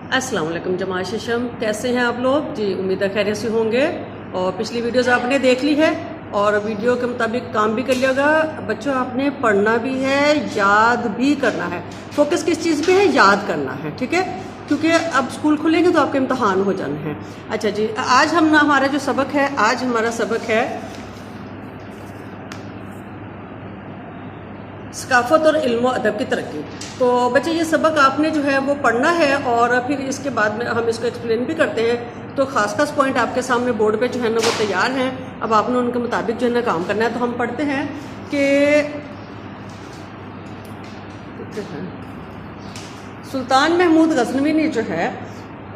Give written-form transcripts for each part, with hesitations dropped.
अस्सलाम वालेकुम जमात शिशम, कैसे हैं आप लोग जी। उम्मीद है खैरियत से होंगे। और पिछली वीडियोज़ आपने देख ली है और वीडियो के मुताबिक काम भी कर लिएगा। बच्चों आपने पढ़ना भी है, याद भी करना है। फोकस किस चीज़ पे है? याद करना है, ठीक है, क्योंकि अब स्कूल खुलेंगे तो आपके इम्तहान हो जाने हैं। अच्छा जी, आज हमारा जो सबक है, आज हमारा सबक है सकाफ़त और इल्म अदब की तरक्की। तो बच्चे ये सबक आपने जो है वो पढ़ना है और फिर इसके बाद में हम इसको एक्सप्लेन भी करते हैं। तो खास पॉइंट आपके सामने बोर्ड पे जो है ना वो तैयार हैं। अब आपने उनके मुताबिक जो है ना काम करना है। तो हम पढ़ते हैं कि सुल्तान महमूद गजनवी ने जो है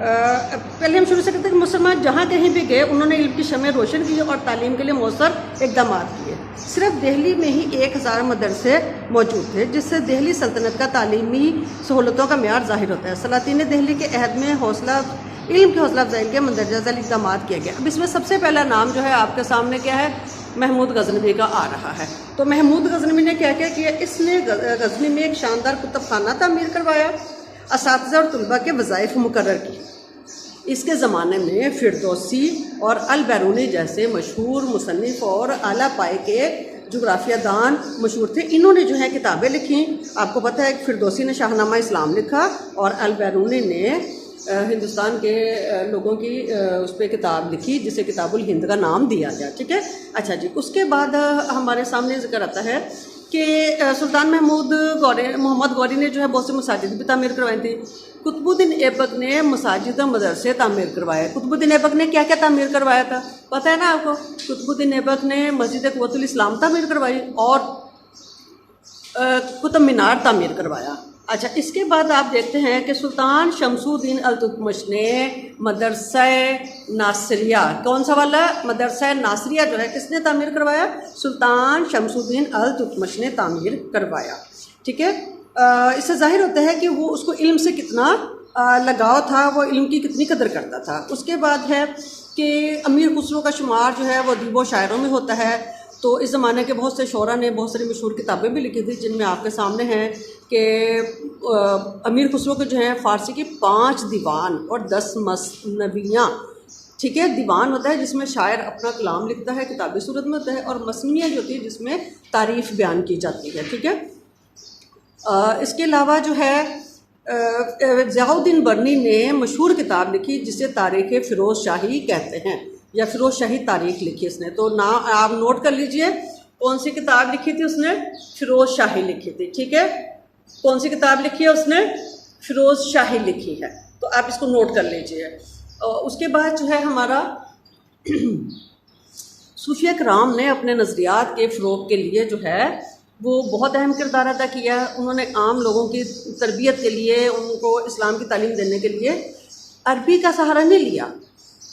पहले हम शुरू से कहते हैं कि मुसलमान जहाँ कहीं भी गए उन्होंने इल्म की शमें रोशन की और तालीम के लिए मौसर इकदाम किए। सिर्फ दिल्ली में ही 1000 मदरसे मौजूद थे, जिससे दिल्ली सल्तनत का तालीमी सहूलतों का म्यार ज़ाहिर होता है। सलातीन दिल्ली के अहद में इल्म की हौसला अफजाई के मंदरजा झैल इकदाम किया गया। अब इसमें सबसे पहला नाम जो है आपके सामने क्या है? महमूद गजनवी का आ रहा है। तो महमूद गजनवी ने क्या क्या किया? इसने गजनी में एक शानदार कुतुब खाना तामीर करवाया, असातिज़ा और तलबा के वज़ाइफ मुकर्रर की। इसके ज़माने में फिरदौसी और अल बैरूनी जैसे मशहूर मुसन्निफ़ और आला पाए के जोग्राफिया दान मशहूर थे। इन्होंने जो है किताबें लिखी। आपको पता है कि फिरदौसी ने शाहनामा इस्लाम लिखा और अल बैरूनी ने हिंदुस्तान के लोगों की उस पर किताब लिखी जिसे किताबुल हिंद का नाम दिया गया, ठीक है। अच्छा जी, उसके बाद हमारे सामने जिक्र आता है कि सुल्तान मोहम्मद गौरी ने जो है बहुत से मसाजिद भी तामीर करवाई थी। कुतुबुद्दीन ऐबक ने मसाजिद मदरसे तामीर करवाए। कुतुबुद्दीन ऐबक ने क्या क्या तामीर करवाया था पता है ना आपको? कुतुबुद्दीन ऐबक ने मस्जिद क़ुव्वतुल इस्लाम तामीर करवाई और कुतुब मीनार तामीर करवाया। अच्छा, इसके बाद आप देखते हैं कि सुल्तान शमसुद्दीन अल-तुतमिश ने मदरसा नासिरिया, कौन सा वाला? मदरसा नासिरिया जो है किसने तामीर करवाया? सुल्तान शमसुद्दीन अल-तुतमिश ने तामीर करवाया, ठीक है। इससे जाहिर होता है कि वो उसको इल्म से कितना लगाव था, वो इल्म की कितनी कदर करता था। उसके बाद है कि अमीर खुसरो का शुमार जो है वो अदीबो शायरों में होता है। तो इस ज़माने के बहुत से शोरा ने बहुत सारी मशहूर किताबें भी लिखी थी, जिनमें आपके सामने हैं कि अमीर खुसरो के जो हैं फ़ारसी की 5 दीवान और 10 मसनवियाँ, ठीक है। दीवान होता है जिसमें शायर अपना कलाम लिखता है, किताबी सूरत में होता है, और मसनवियाँ जो होती है जिसमें तारीफ़ बयान की जाती है, ठीक है। इसके अलावा जो है ज़ियाउद्दीन बर्नी ने मशहूर किताब लिखी जिसे तारीख़ फ़िरोज़ शाही कहते हैं, या फ़िरोज़ शाही तारीख़ लिखी इसने। तो ना आप नोट कर लीजिए कौन सी किताब लिखी थी उसने? फ़िरोज़ शाही लिखी थी, ठीक है। कौन सी किताब लिखी है उसने? फ़िरोज़ शाही लिखी है। तो आप इसको नोट कर लीजिए। उसके बाद जो है हमारा सूफिया कराम ने अपने नज़रियात के फ़रोग़ के लिए जो है वो बहुत अहम किरदार अदा किया। उन्होंने आम लोगों की तरबियत के लिए, उनको इस्लाम की तालीम देने के लिए अरबी का सहारा नहीं लिया।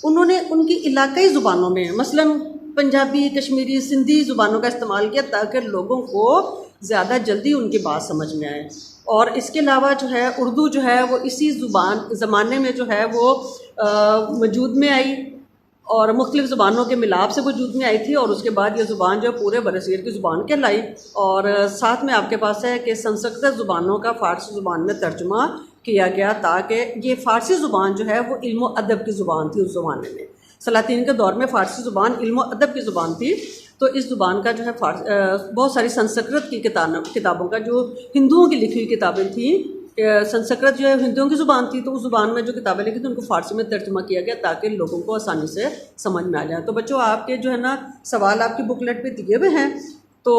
उन्होंने उनकी इलाकाई ज़ुबानों में, मसलन पंजाबी, कश्मीरी, सिंधी ज़ुबानों का इस्तेमाल किया ताकि लोगों को ज़्यादा जल्दी उनकी बात समझ में आए। और इसके अलावा जो है उर्दू जो है वो इसी ज़माने में जो है वो वजूद में आई और मुख्तलिफ़ ज़ुबानों के मिलाप से वजूद में आई थी। और उसके बाद ये ज़ुबान जो पूरे बरसीर की ज़ुबान कहलाई। और साथ में आपके पास है कि संस्कृत ज़ुबानों का फ़ारसी ज़ुबान में तर्जुमा किया गया, ताकि ये फ़ारसी ज़ुबान जो है वो इल्म अदब की ज़ुबान थी। उस ज़माने में सलातीन के दौर में फ़ारसी ज़ुबान इल्म अदब की ज़ुबान थी। तो इस ज़ुबान का जो है बहुत सारी संस्कृत की किताबों का, जो हिंदुओं की लिखी हुई किताबें थी, संस्कृत जो है हिंदुओं की ज़ुबान थी, तो उस ज़ुबान में जो किताबें लिखी थी उनको फ़ारसी में तर्जुमा किया गया ताकि लोगों को आसानी से समझ में आ जाए। तो बच्चों आपके जो है ना सवाल आपकी बुकलेट पे दिए हुए हैं, तो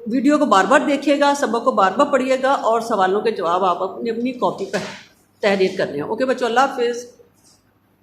वीडियो को बार बार देखिएगा, सबक को बार बार पढ़िएगा और सवालों के जवाब आप अपनी कॉपी पर तहरीर करने हैं। ओके बच्चों, अल्लाह हाफिज़।